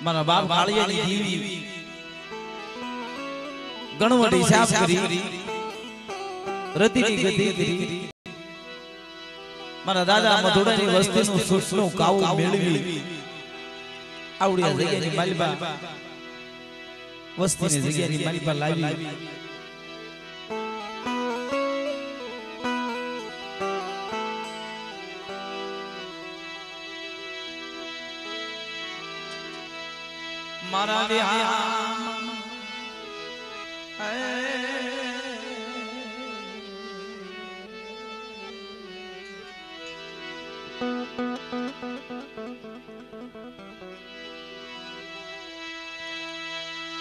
મારા બાપ કાળિયાની દેવી ગણવટ હિસાબ કરી રતિની ગતિ કરી મારા દાદા મધુડાની વસ્તીનું સુખનું કાવું મેળવી આવડી જગ્યાની માલિબા વસ્તીની જગ્યાની માલિબા લાવી મારા વિહાર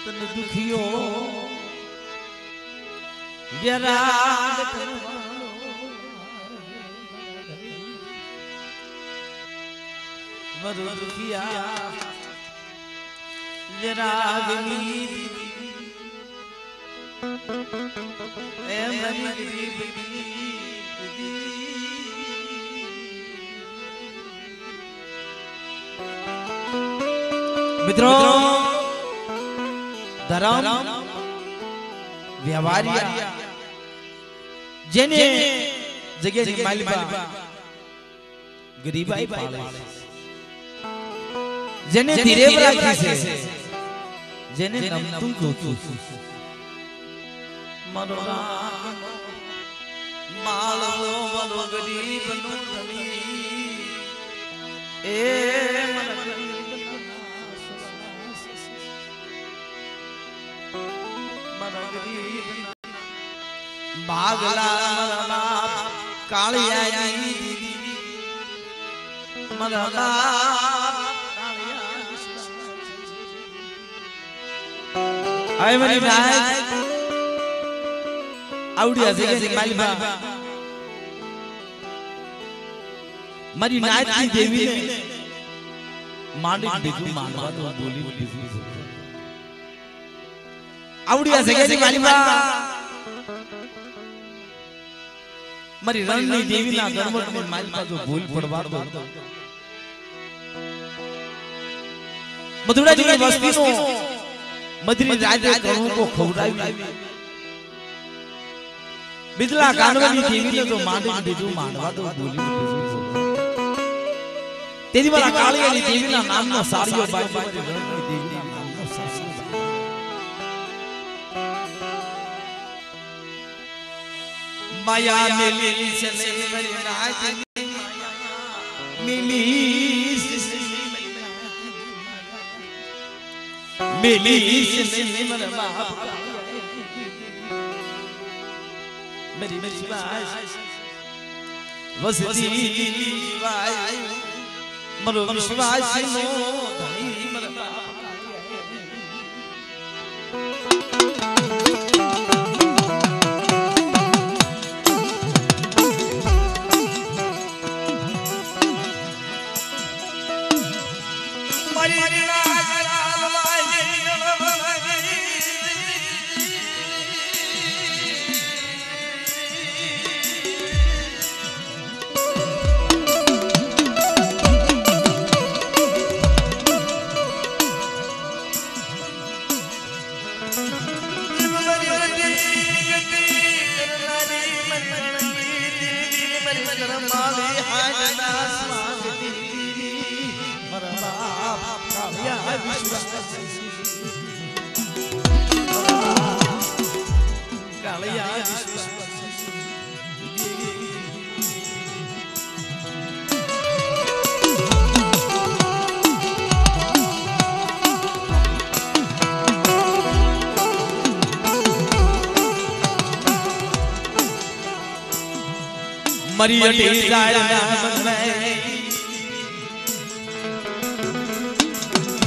તન દુખિયો વ્યરાગ મરુ દુખિયા વ્યરાગની એ મરી મિત્રો ધર્મ વ્યવહારિયા જેને જગ્યાની માલિબા ગરીબાઈ પાળે જેને ધીરે રાખી છે જેને નમતું જોતું મારો માળો મારો ગરીબનો ધણી એ બાગલા મારા કાળિયાની દીદી મારા આય મારી નાય આવડી જગ્યાની માલિબા મારી નાયની દેવીને માંડી દીધું માનવા તો બોલી દીધું આવડી જગ્યાની માલિબા મારી રણની દેવીના ગણવટની માલિબા જો ભૂલ પડવા દો મધુડાની વસ્તીનો મધરી રાજે કણું કો ખવડાવી બિદલા કાનવાની દેવીને તો માંડી દીધું માનવા તો બોલી તેદી મારા કાળિયાની દેવીના નામનો સાડીઓ બાજી રણની દેવીના નામનો સાડી માયા મેલી ચલે મારી રાજની મિલી મિલી ચલે મારા બાપ मेरी मेरी वसती वाय मरो विश्वास नो धनी मरबा मरियटी जायना में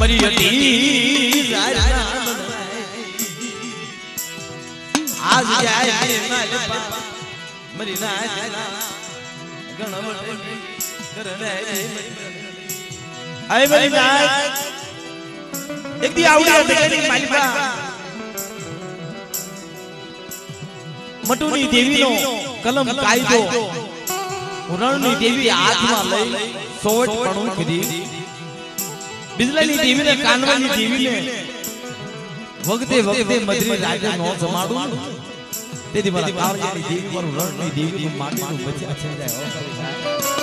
मरियटी जायना आज जाए मालिबा मरी नायना गणवट करने आए मरी नाय एक दी आवड़ी देखेनी मालिबा मटुनी देवीनो कलम कायदो रणनी देवी हाथ में लई सोवट पणू करी બિજલાની દેવીને કાનવાની દેવીને વખતે વખતે મધરી રાજા નો જમાડું તેથી મારા કાળજાની દેવી મારું રણની દેવીનું માટીનું બચ્ચા છે જાય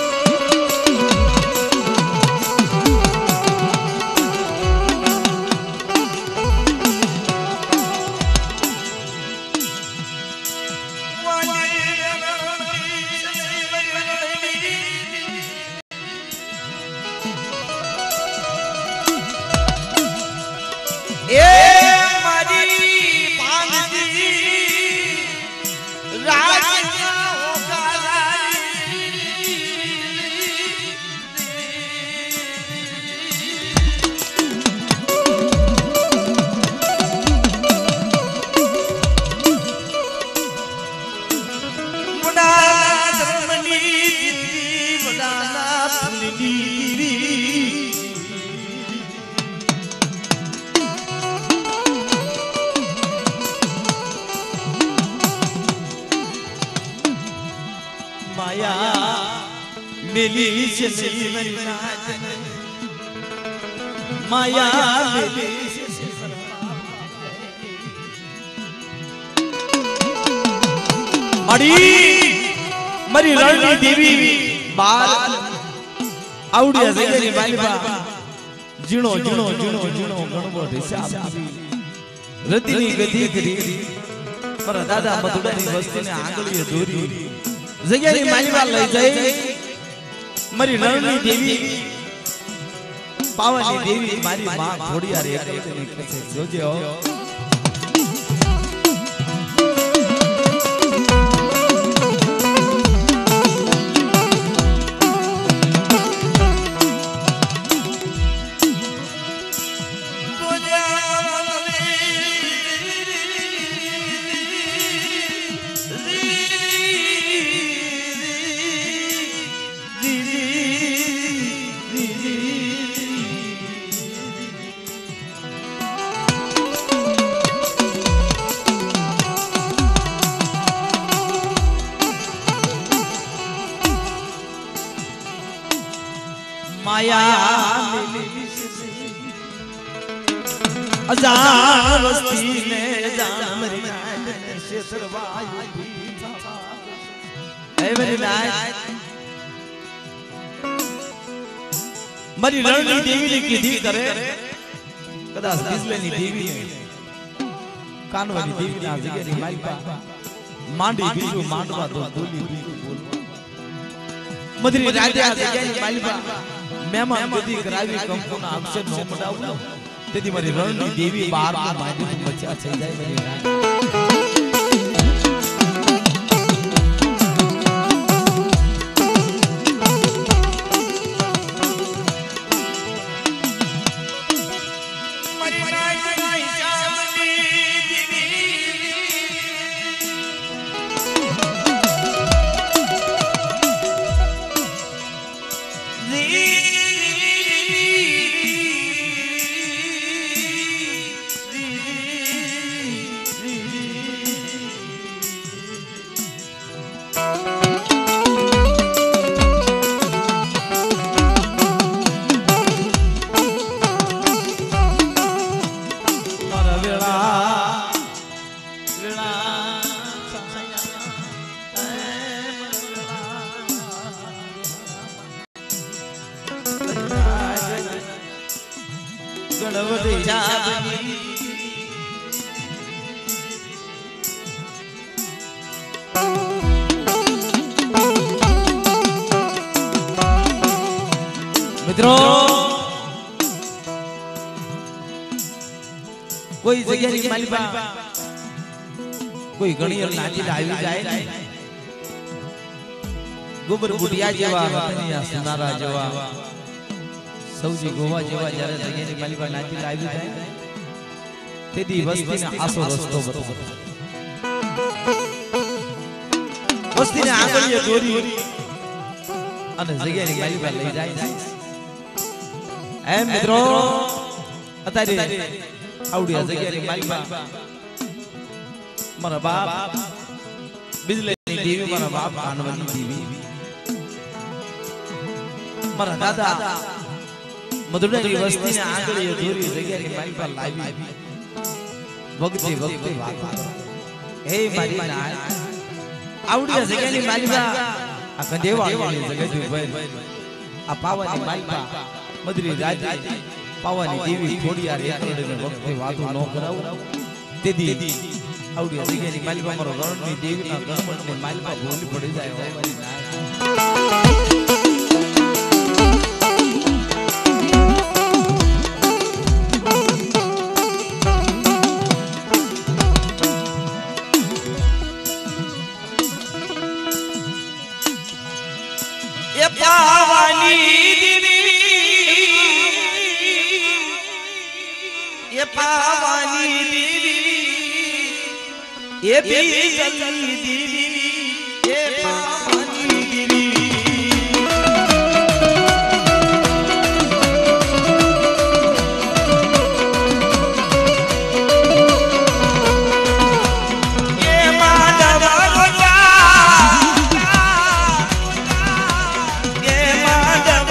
મારી રણની દેવી બાર આવડિયા જગ્યાની માલિકા જીણો જીણો જીણો જીણો ગણવો હિસાબ રતિની ગતિ કરી મારા દાદા મધુડાની વસ્તીને આંગળીએ દોરી જગ્યાની માલિકા લઈ જાય મારી રણની દેવી પાવાની દેવી મારી માં ઘોડિયા રે એકલની કસે જોજે હો अजावस्ती में जान मरी से सरवाई ए मेरी नाय मरी रણની દેવીની કીધી કરે કદાચ બિજલેની દેવીને કાનવાની દેવીના જગ્યાની માલિકા માંડી બીજું માંડવા તો બોલી બીજું બોલવા મધરી રાજા જગ્યાની માલિકા મહેમાન ગતિ કરાવી કંકુના અક્ષર નો મડાવું તેથી મારી રણની દેવી બારના માધ્યમ બચ્ચા થઈ જાય મારી મિત્રો કોઈ જગ્યાની માલિકા કોઈ ઘણી નાચી આવી જાય ગોબર બુટિયા જેવા વતનિયા સુનારા જેવા સૌજી ગોવા જેવા જ્યારે જગ્યાની માલિકા નાચી આવી જાય તેથી વસ્તીને આસો રસ્તો બતાવો વસ્તીને આંગળીએ દોરી અને જગ્યાની માલિકા લઈ જાય એમ મિત્રો અત્યારે આવડિયા જગ્યાની માલિકા મારા બાપ બિજલીની દેવી મારા બાપ કાનવાની દેવી મારા દાદા મધુડાની વસ્તીને આંગળીએ દોરી જગ્યાની મારી પર લાવી વખતે વખતે વાત હે મારી ના આવડી જગ્યાની માલિકા આ કંદેવાળની જગ્યાથી ભાઈ આ પાવાની માલિકા મધુરી રાજી પાવાની દેવી થોડિયાર એકરડીને વખતે વાતો ન કરાવું તેથી આવડી જગ્યાની માલિકા મારો રણની દેવીના ગણમણની માલિકા ભૂલી પડી જાય હો મારી ના पावानी देवी ये भी जल्दी देवी ये पावानी देवी ये माधव ये माधव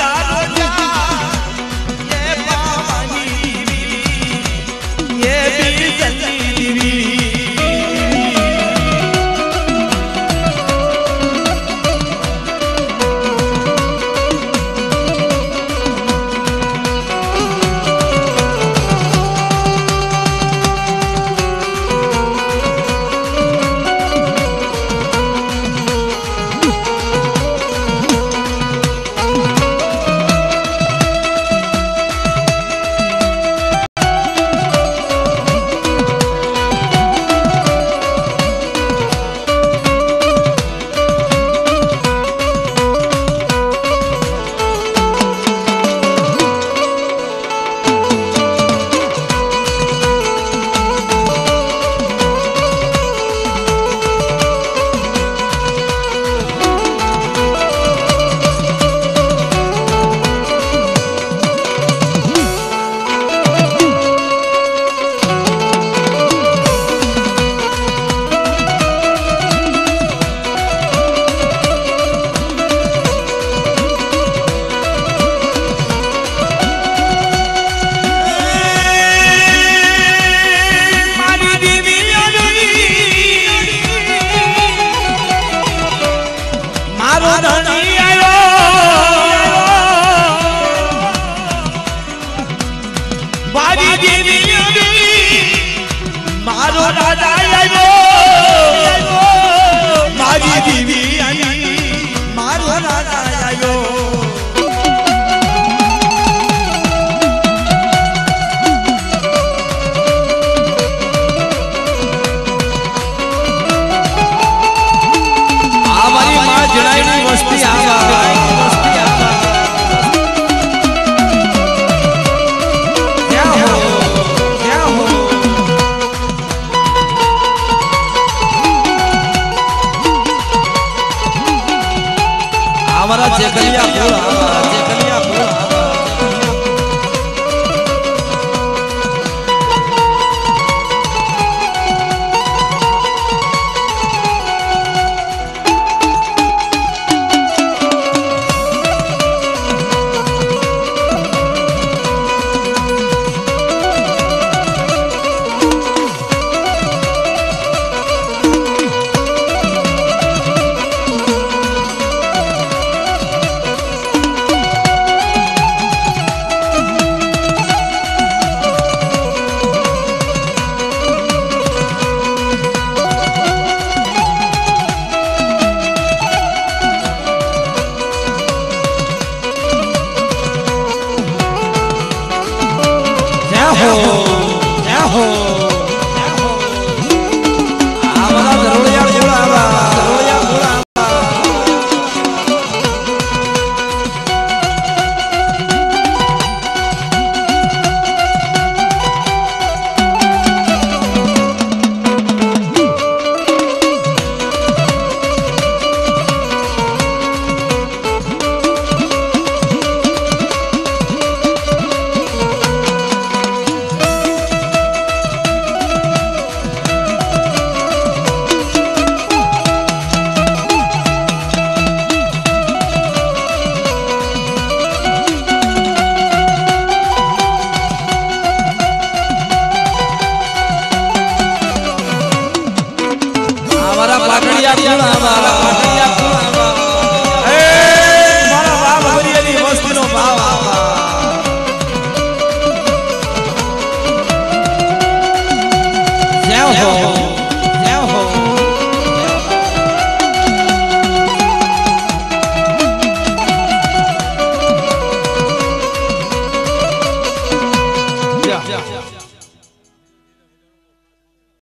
ये पावानी ये भी जल्दी देवी હો